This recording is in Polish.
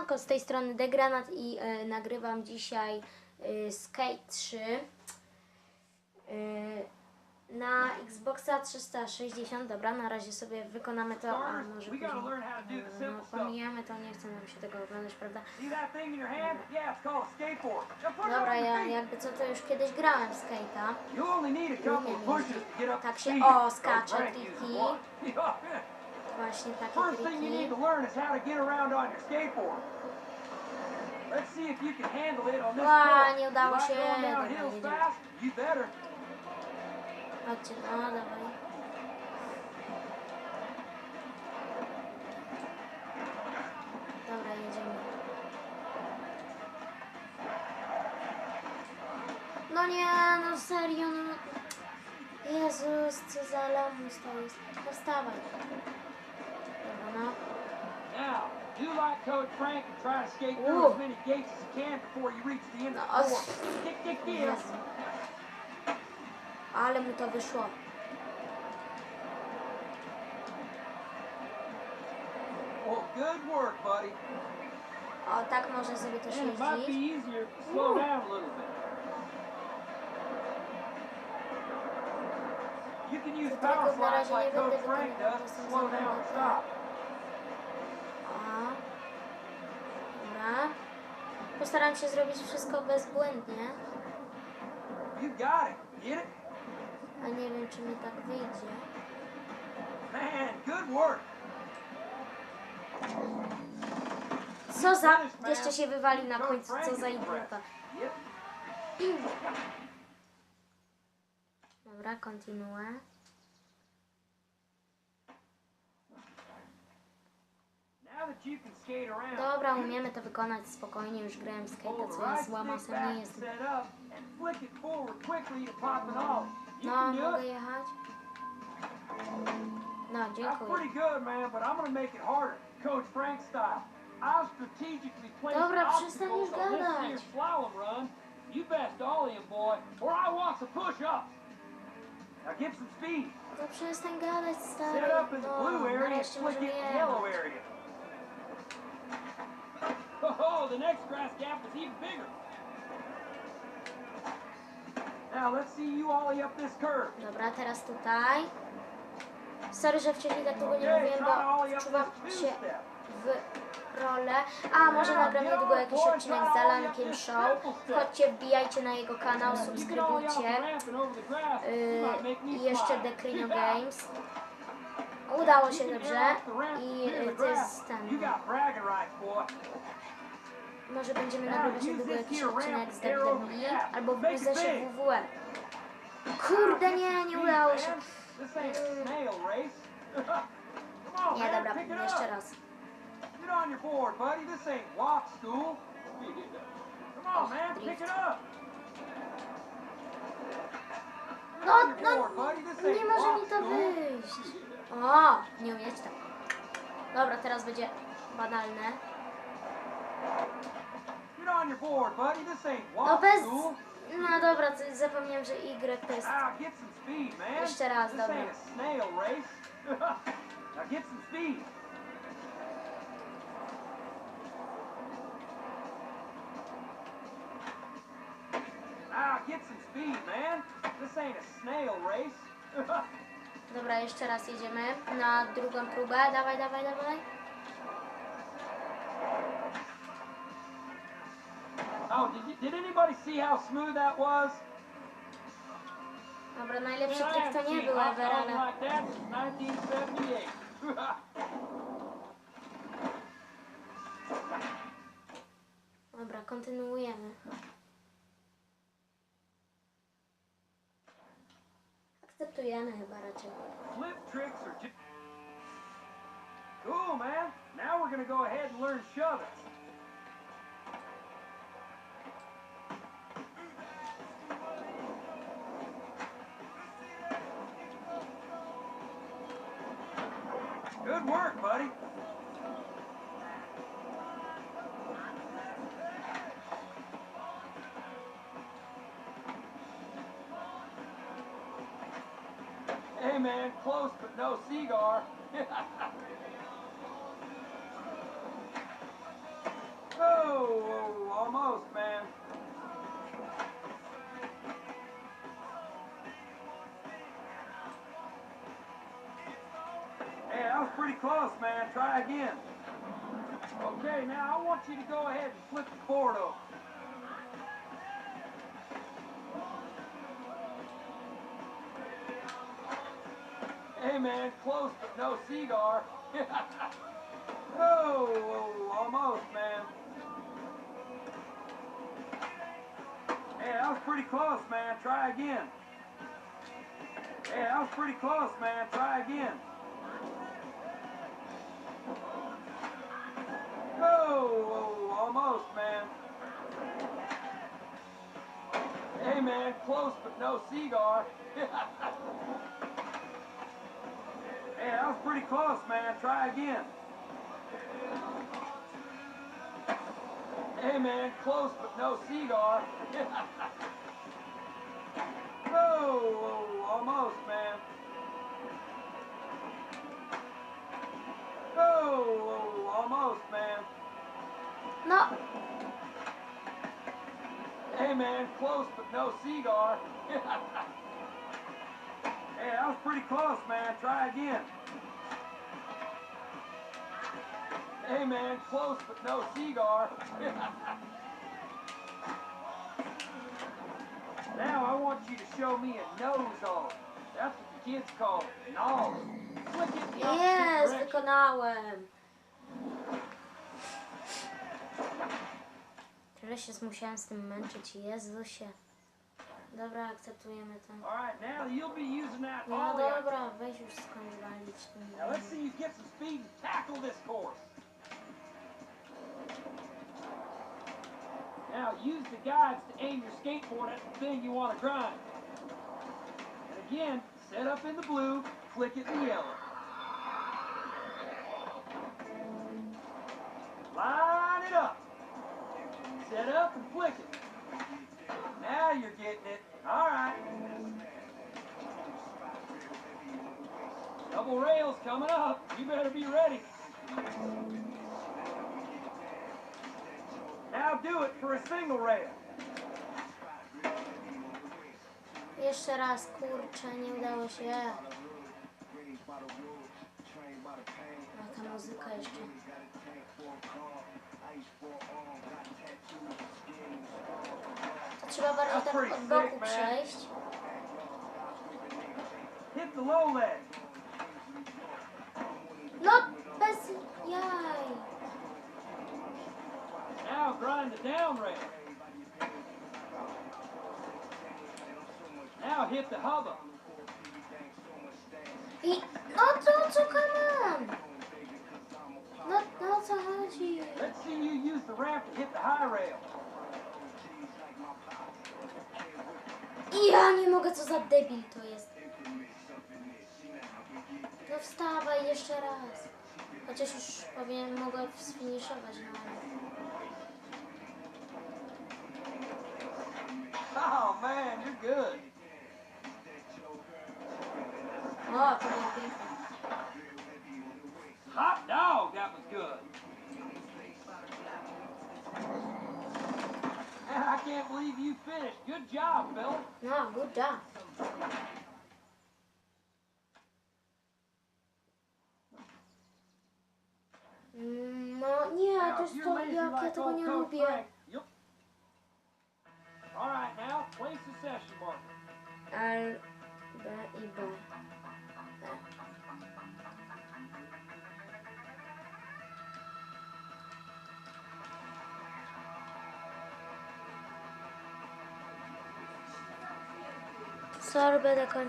Siemanko, z tej strony Degranat i nagrywam dzisiaj Skate 3 na Xboxa 360. Dobra, na razie sobie wykonamy to, a może później pomijamy to, nie chcę nam się tego oglądać, prawda? Dobra, ja jakby co to już kiedyś grałem w skate'a. Tak się, skacze, triki. Właśnie takie triki. Nie udało się. Dobra, jedziemy. Chodźcie, dawaj. Dobra, jedziemy. No nie, no serio, no. Jezus, co za lamus to jest. Postawaj. Dobra, no. Do like Coach Frank and try to skate through as many gates as you can before you reach the end of the course. Kick. Ale mu to wyszło. Well, good work, buddy. O, tak może sobie też And it might be jeździć. easier to slow down a little bit. You can use power slides like Coach Frank does to slow down and stop. Dobra. Postaram się zrobić wszystko bezbłędnie. You got it. Get it? A nie wiem, czy mi tak wyjdzie. Man, good work. Co za... Jeszcze się wywalił na końcu. Co za idiota. Dobra, kontynuuję. Dobra, umiemy to wykonać spokojnie, już grałem w skate'a, co ja złamasem nie jestem. No, mogę jechać? No, dziękuję. Dobra, przestań już gadać. To przestań gadać, stary. No, nareszcie możemy jechać. Oh, the next grass gap is even bigger. Now let's see you ollie up this curve. Dobra, teraz tutaj. Sorry, że wcześniej tak długo nie mówiłem, bo wczuwam się w rolę. A, może nagram niedługo jakiś odcinek z Alankiem Show. Chodźcie, wbijajcie na jego kanał, subskrybujcie. I jeszcze Decrino Games. Udało się dobrze. I to jest ten. Może będziemy nagrywać niedługo jakiś odcinek z WWE albo w biznesie WWE. Kurde, nie udało się. Nie, dobra, jeszcze raz. Drift. No, nie może mi to wyjść. O, nie umieć tak. Dobra, teraz będzie banalne. No bez... No dobra, zapomniałem, że Y to jest... Jeszcze raz, dobra. Dobra, jeszcze raz jedziemy na drugą próbę. Dawaj. Oh, did anybody see how smooth that was? Dobra, najlepszy trik to nie był ever, ale... Dobra, kontynuujemy. Akceptujemy chyba raczej. Flip tricks are just... Cool, man. Now we're gonna go ahead and learn shove it. Good work, buddy. Hey, man, close but no cigar. pretty close, man. Try again. Okay, now I want you to go ahead and flip the board over. Hey, man, close but no cigar. Oh, almost, man. Hey, that was pretty close, man. Try again. Hey, that was pretty close, man. Try again. Oh, almost, man. Hey, man, close but no cigar. Hey, that was pretty close, man. Try again. Hey, man, close but no cigar. Oh, almost, man. Oh, almost, man. No, Hey, man, close but no cigar. Hey, that was pretty close, man. Try again. Hey, man, close but no cigar. Now I want you to show me a nose off. That's what the kids call it, nose. Flick it in the opposite jest, direction. wykonałem. Tyle się musiałem z tym męczyć, Jezusie. Dobra, akceptujemy to. All right, now you'll be using that No ollie. dobra, weź już skończ walić tym. Now let's see you get some speed and tackle this course. Now use the guides to aim your skateboard at the thing you want to grind. And again, set up in the blue, flick it in the yellow. Line it up. Set up and flick it. Now you're getting it. All right. Double rails coming up. You better be ready. Now do it for a single rail. Jeszcze raz, kurczę, nie udało się. A ta muzyka jeszcze. To trzeba bardziej tak od boku przejść. Hit the low leg. No, bez jaj. Now grind the down rail. Now hit the hubba. I no to co, come on. No o co chodzi? Let's see you use the ramp to hit the high rail. I ja nie mogę, co za debil to jest. No wstawaj jeszcze raz. Chociaż już mogę sfiniszować, no ale... Oh man, you're good. O, to było piękne. Hot dog, that was good. I can't believe you finished. Good job, Phil. No, good job. No nie, to jest to, jak ja tego nie lubię. All right, now place the session marker. L, B i B. Sorry, będę kończyć.